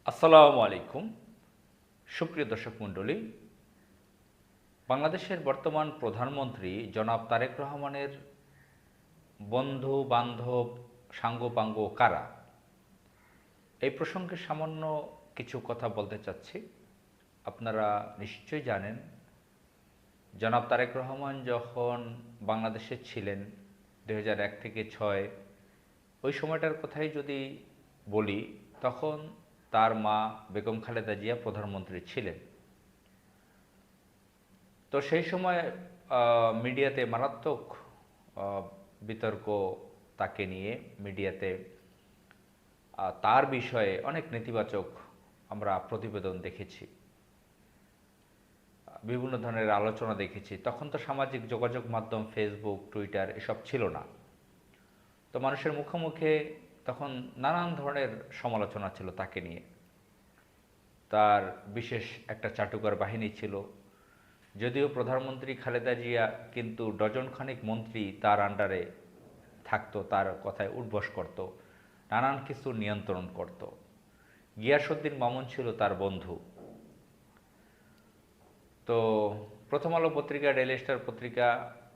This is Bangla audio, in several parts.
আসসালামু আলাইকুম। সুপ্রিয় দর্শক মণ্ডলী, বাংলাদেশের বর্তমান প্রধানমন্ত্রী জনাব তারেক রহমানের বন্ধু বান্ধব সাঙ্গপাঙ্গ কারা, এই প্রসঙ্গে সামান্য কিছু কথা বলতে চাচ্ছি। আপনারা নিশ্চয়ই জানেন, জনাব তারেক রহমান যখন বাংলাদেশে ছিলেন 2001 থেকে 6, ওই সময়টার কথাই যদি বলি, তখন তার মা বেগম খালেদা জিয়া প্রধানমন্ত্রী ছিলেন। তো সেই সময় মিডিয়াতে মারাত্মক আহ, বিতর্ক তাকে নিয়ে। মিডিয়াতে তার বিষয়ে অনেক নেতিবাচক আমরা প্রতিবেদন দেখেছি, বিভিন্ন ধরনের আলোচনা দেখেছি। তখন তো সামাজিক যোগাযোগ মাধ্যম ফেসবুক, টুইটার এসব ছিল না। তো মানুষের মুখে মুখে তখন নানান ধরনের সমালোচনা ছিল তাকে নিয়ে। তার বিশেষ একটা চাটুকার বাহিনী ছিল, যদিও প্রধানমন্ত্রী খালেদা জিয়া কিন্তু ডজন খানিক মন্ত্রী তার আন্ডারে থাকতো, তার কথায় উঠবস করত, নানান কিছু নিয়ন্ত্রণ করত। গিয়াসউদ্দিন মামুন ছিল তার বন্ধু। তো প্রথম আলো পত্রিকা, ডেইলি স্টার পত্রিকা,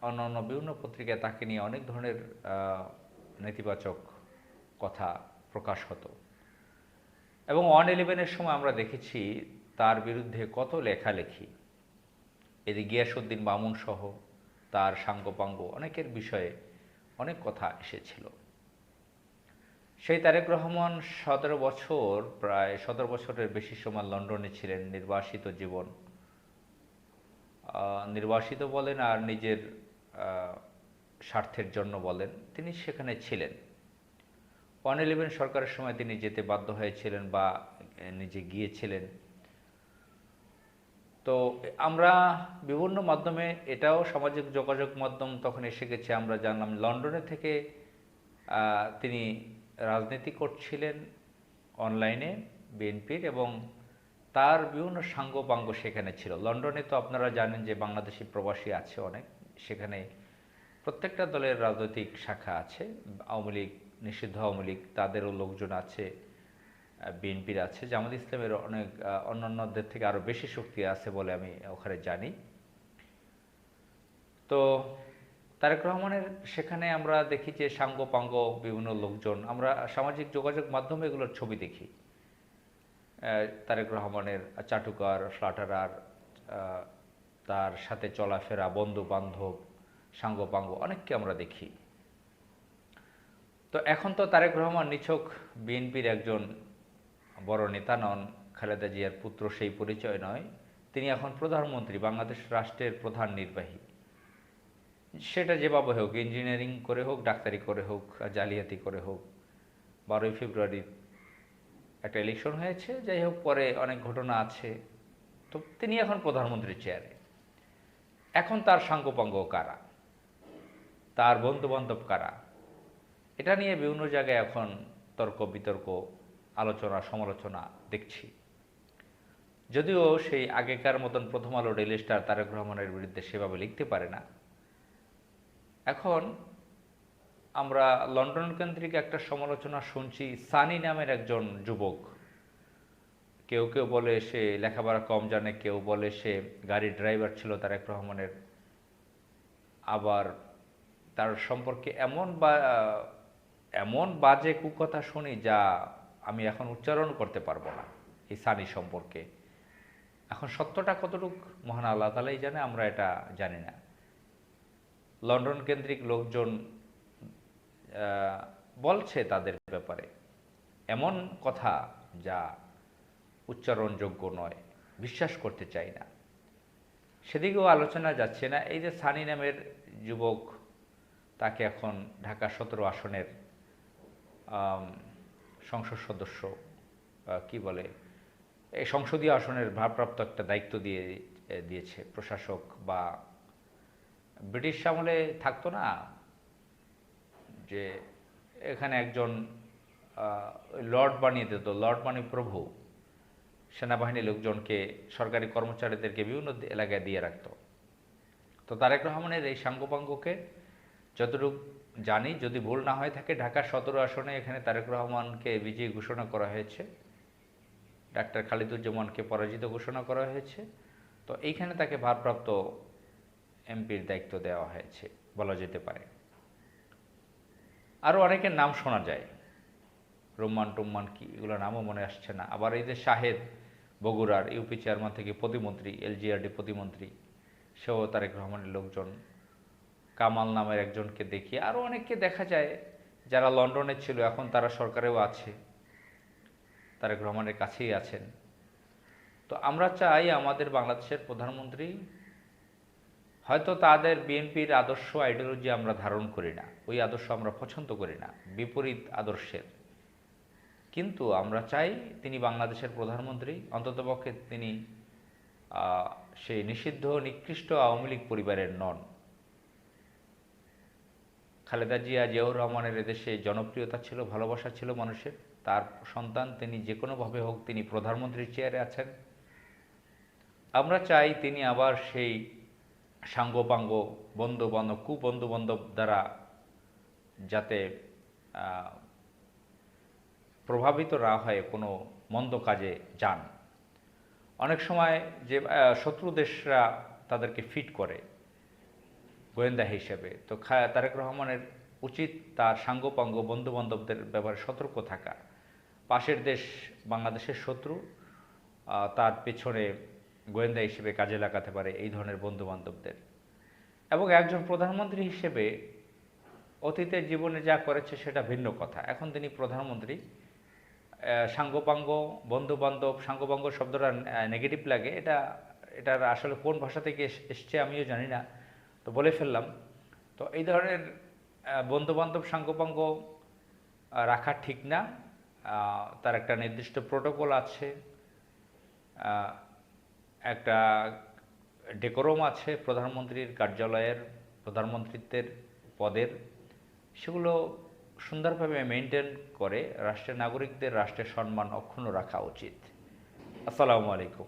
অন্যান্য বিভিন্ন পত্রিকায় তাকে নিয়ে অনেক ধরনের নেতিবাচক কথা প্রকাশ হতো। এবং 111-এর সময় আমরা দেখেছি তার বিরুদ্ধে কত লেখালেখি। এদিকে গিয়াসউদ্দিন মামুন সহ তার সাঙ্গপাঙ্গ অনেকের বিষয়ে অনেক কথা এসেছিল। সেই তারেক রহমান 17 বছর, প্রায় 17 বছরের বেশি সময় লন্ডনে ছিলেন। নির্বাসিত জীবন, নির্বাসিত বলেন আর নিজের স্বার্থের জন্য বলেন, তিনি সেখানে ছিলেন। 111 সরকারের সময় তিনি যেতে বাধ্য হয়েছিলেন বা নিজে গিয়েছিলেন। তো আমরা বিভিন্ন মাধ্যমে, এটাও সামাজিক যোগাযোগ মাধ্যম তখন এসে গেছে, আমরা জানলাম লন্ডনে থেকে তিনি রাজনীতি করছিলেন অনলাইনে বিএনপির, এবং তার বিভিন্ন সাঙ্গপাঙ্গ সেখানে ছিল। লন্ডনে তো আপনারা জানেন যে বাংলাদেশি প্রবাসী আছে অনেক, সেখানে প্রত্যেকটা দলের রাজনৈতিক শাখা আছে। আওয়ামী লীগ, নিষিদ্ধ আওয়ামী লীগ, তাদেরও লোকজন আছে, বিএনপির আছে, জামাত ইসলামের অনেক অন্যান্যদের থেকে আরও বেশি শক্তি আছে বলে আমি ওখানে জানি। তো তারেক রহমানের সেখানে আমরা দেখি যে সাঙ্গপাঙ্গ বিভিন্ন লোকজন, আমরা সামাজিক যোগাযোগ মাধ্যমে এগুলোর ছবি দেখি। তারেক রহমানের চাটুকার, ফ্লাটারার, তার সাথে চলাফেরা বন্ধু বান্ধব সাঙ্গপাঙ্গ অনেককে আমরা দেখি। তো এখন তো তারেক রহমান নিছক বিএনপির একজন বড় নেতা নন, খালেদা জিয়ার পুত্র সেই পরিচয় নয়। তিনি এখন প্রধানমন্ত্রী, বাংলাদেশ রাষ্ট্রের প্রধান নির্বাহী। সেটা যেভাবে হোক, ইঞ্জিনিয়ারিং করে হোক, ডাক্তারি করে হোক, জালিয়াতি করে হোক, 12ই ফেব্রুয়ারি একটা ইলেকশন হয়েছে, যাই হোক, পরে অনেক ঘটনা আছে। তো তিনি এখন প্রধানমন্ত্রীর চেয়ারে। এখন তার সাঙ্গপাঙ্গ কারা, তার বন্ধুবান্ধব কারা, এটা নিয়ে বিভিন্ন জায়গায় এখন তর্ক বিতর্ক, আলোচনা সমালোচনা দেখছি। যদিও সেই আগেকার মতন প্রথম আলো, ডেইলি স্টার তারেক রহমানের বিরুদ্ধে সেভাবে লিখতে পারে না। এখন আমরা লন্ডন কেন্দ্রিক একটা সমালোচনা শুনছি সানি নামের একজন যুবক। কেউ কেউ বলে সে লেখাপড়া কম জানে, কেউ বলে সে গাড়ির ড্রাইভার ছিল তারেক রহমানের। আবার তার সম্পর্কে এমন বাজে কুকথা শুনি যা আমি এখন উচ্চারণ করতে পারবো না এই সানি সম্পর্কে। এখন সত্যটা কতটুক মহান আল্লাহ তাআলাই জানে, আমরা এটা জানি না। লন্ডন কেন্দ্রিক লোকজন বলছে তাদের ব্যাপারে এমন কথা যা উচ্চারণযোগ্য নয়, বিশ্বাস করতে চাই না। সেদিকেও আলোচনা যাচ্ছে না। এই যে সানি নামের যুবক, তাকে এখন ঢাকা 17 আসনের সংসদ সদস্য, কি বলে, এই সংসদীয় আসনের ভারপ্রাপ্ত একটা দায়িত্ব দিয়েছে প্রশাসক। বা ব্রিটিশ আমলে থাকতো না যে এখানে একজন লর্ড বানিয়ে দিত, লর্ড মানে প্রভু, সেনাবাহিনীর লোকজনকে, সরকারি কর্মচারীদেরকে বিভিন্ন এলাকায় দিয়ে রাখত। তো তারেক রহমানের এই সাঙ্গপাঙ্গকে যতটুকু জানি, যদি ভুল না হয়ে থাকে, ঢাকা 17 আসনে এখানে তারেক রহমানকে বিজয়ী ঘোষণা করা হয়েছে। ডাক্তার খালিদুজ্জামানকে পরাজিত ঘোষণা করা হয়েছে। তো এইখানে তাকে ভারপ্রাপ্ত এমপির দায়িত্ব দেওয়া হয়েছে বলা যেতে পারে। আরও অনেকের নাম শোনা যায়, রোম্মান টোম্মান কি এগুলো নামও মনে আসছে না। আবার এই যে শাহেদ বগুড়ার ইউপি চেয়ারম্যান থেকে প্রতিমন্ত্রী, এলজিআরডি প্রতিমন্ত্রী, সেও তারেক রহমানের লোকজন। কামাল নামের একজনকে দেখি, আরও অনেককে দেখা যায় যারা লন্ডনে ছিল এখন তারা সরকারেও আছে, তারেক রহমানের কাছেই আছেন। তো আমরা চাই আমাদের বাংলাদেশের প্রধানমন্ত্রী, হয়তো তাদের বিএনপির আদর্শ আইডিওলজি আমরা ধারণ করি না, ওই আদর্শ আমরা পছন্দ করি না, বিপরীত আদর্শের, কিন্তু আমরা চাই তিনি বাংলাদেশের প্রধানমন্ত্রী, অন্ততপক্ষে তিনি সেই নিষিদ্ধ নিকৃষ্ট আওয়ামী লীগ পরিবারের নন। খালেদা জিয়া, জিয়াউর রহমানের এদেশে জনপ্রিয়তা ছিল, ভালোবাসা ছিল মানুষের, তার সন্তান, তিনি যে কোনোভাবে হোক তিনি প্রধানমন্ত্রীর চেয়ারে আছেন। আমরা চাই তিনি আবার সেই সাঙ্গপাঙ্গ বন্ধুবান্ধব, কুবন্ধুবান্ধব দ্বারা যাতে প্রভাবিত না হয়ে কোনো মন্দ কাজে যান। অনেক সময় যে শত্রু দেশরা তাদেরকে ফিট করে গোয়েন্দা হিসেবে, তো তারেক রহমানের উচিত তার সাঙ্গপাঙ্গ বন্ধুবান্ধবদের ব্যাপারে সতর্ক থাকা। পাশের দেশ বাংলাদেশের শত্রু, তার পেছনে গোয়েন্দা হিসেবে কাজে লাগাতে পারে এই ধরনের বন্ধুবান্ধবদের। এবং একজন প্রধানমন্ত্রী হিসেবে অতীতের জীবনে যা করেছে সেটা ভিন্ন কথা, এখন তিনি প্রধানমন্ত্রী। সাঙ্গপাঙ্গ বন্ধুবান্ধব, সাঙ্গপাঙ্গ শব্দটা নেগেটিভ লাগে, এটার আসলে কোন ভাষা থেকে এসছে আমিও জানি না, তো বলে ফেললাম। তো এই ধরনের বন্ধুবান্ধব সাঙ্গপাঙ্গ রাখা ঠিক না। তার একটা নির্দিষ্ট প্রোটোকল আছে, একটা ডেকোরম আছে প্রধানমন্ত্রীর কার্যালয়ের, প্রধানমন্ত্রীত্বের পদের, সেগুলো সুন্দরভাবে মেনটেন করে রাষ্ট্রের নাগরিকদের রাষ্ট্রের সম্মান অক্ষুণ্ণ রাখা উচিত। আসসালামু আলাইকুম।